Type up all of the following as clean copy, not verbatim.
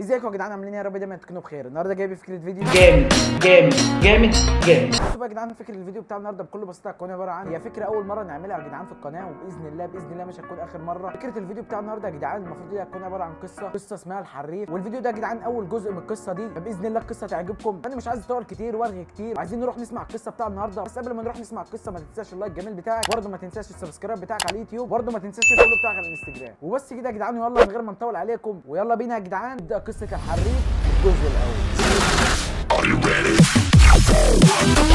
ازيكم يا جدعان؟ عاملين ايه؟ يا رب دايما تكونوا بخير. النهارده جايب فكره فيديو جامد جامد جامد جامد. بصوا بقى يا جدعان، فكره الفيديو بتاع النهارده بكل بساطه هتكون عباره عن هي فكره اول مره نعملها يا جدعان في القناه، وباذن الله مش هتكون اخر مره. فكره الفيديو بتاع النهارده يا جدعان المفروض هي هتكون عباره عن قصه اسمها الحريف، والفيديو ده يا جدعان اول جزء من القصه دي، فباذن الله القصه تعجبكم. انا مش عايز اطول كتير وارغي كتير، عايزين نروح نسمع القصه بتاع النهارده. بس قبل ما نروح نسمع القصه ما تنساش اللايك الجميل بتاعك، برده ما تنساش السبسكرايب بتاعك على اليوتيوب، برده ما تنساش الفولو بتاعك على الانستجرام. وبس كده يا جدعان، يلا من غير ما نطول عليكم ويلا بينا يا جدعان نبدا قصه الحريف الجزء الاول.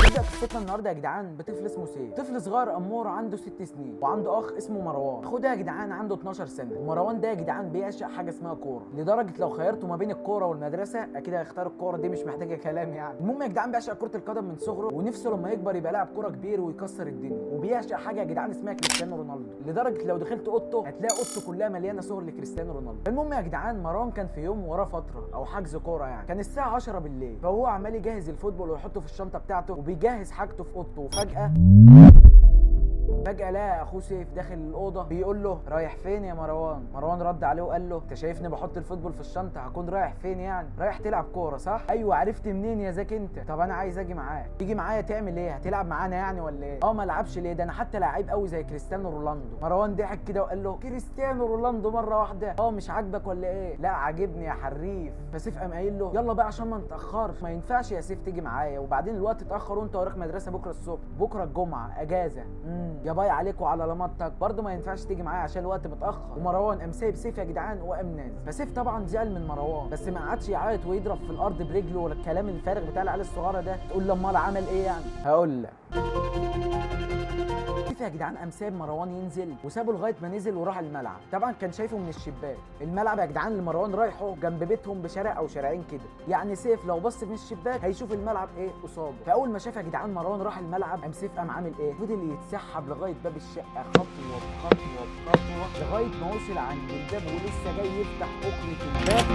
نبدأ قصتنا النهارده يا جدعان بطفل اسمه سيف، طفل صغير امور عنده 6 سنين، وعنده اخ اسمه مروان. اخوه ده يا جدعان عنده 12 سنه، ومروان ده يا جدعان بيعشق حاجه اسمها كوره، لدرجه لو خيرته ما بين الكوره والمدرسه اكيد هيختار الكوره، دي مش محتاجه كلام يعني. المهم يا جدعان بيعشق كره القدم من صغره، ونفسه لما يكبر يبقى لاعب كوره كبير ويكسر الدنيا. وبيعشق حاجه يا جدعان اسمها كريستيانو رونالدو، لدرجه لو دخلت اوضته هتلاقي اوضته كلها مليانه صور لكريستيانو رونالدو. المهم يا جدعان مروان كان في يوم وراه فتره او حجز كوره يعني، كان الساعه 10 بالليل، فهو عمال يجهز الفوتبول ويحطه في الشنطه بتاعته وبيجهز حاجته في اوضته، وفجاه لقى اخوه سيف داخل الاوضه بيقول له رايح فين يا مروان؟ مروان رد عليه وقال له انت شايفني بحط الفوتبول في الشنطه، هكون رايح فين يعني؟ رايح تلعب كوره صح؟ ايوه عرفت منين يا زكي انت؟ طب انا عايز اجي معاك. تيجي معايا تعمل ايه؟ هتلعب معانا يعني ولا ايه؟ اه ما العبش ليه؟ ده انا حتى لعيب قوي زي كريستيانو رونالدو. مروان ضحك كده وقال له كريستيانو رونالدو مره واحده؟ اه مش عاجبك ولا ايه؟ لا عاجبني يا حريف. فسيف قام قايل له يلا بقى عشان ما نتاخرش. ما ينفعش يا سيف تيجي معايا، وبعدين الوقت اتاخر وانت وراك مدرسه بكره الصبح، بكره الجمعه اجازه. يا باي عليك وعلى لمطتك، برضه ما ينفعش تيجي معايا عشان الوقت متاخر. ومروان قام سايب سيف يا جدعان وقام نازل. فسيف طبعا زعل من مروان، بس ما قعدش يعيط ويضرب في الارض برجله ولا الكلام الفارغ بتاع العيال الصغيره ده. تقول له امال عمل ايه يعني؟ هقول لك. سيف يا جدعان قام سايب مروان ينزل وسابه لغايه ما نزل وراح الملعب. طبعا كان شايفه من الشباك. الملعب يا جدعان اللي مروان رايحه جنب بيتهم بشارع او شارعين كده، يعني سيف لو بص من الشباك هيشوف الملعب ايه قصاده. فاول ما شاف يا جدعان مروان راح الملعب، قام سيف قام عامل ايه؟ فضل يتسحب لغايه باب الشقه خطوه بخطوه بخطوه لغايه ما وصل عند الباب، ولسه جاي يفتح اكره الباب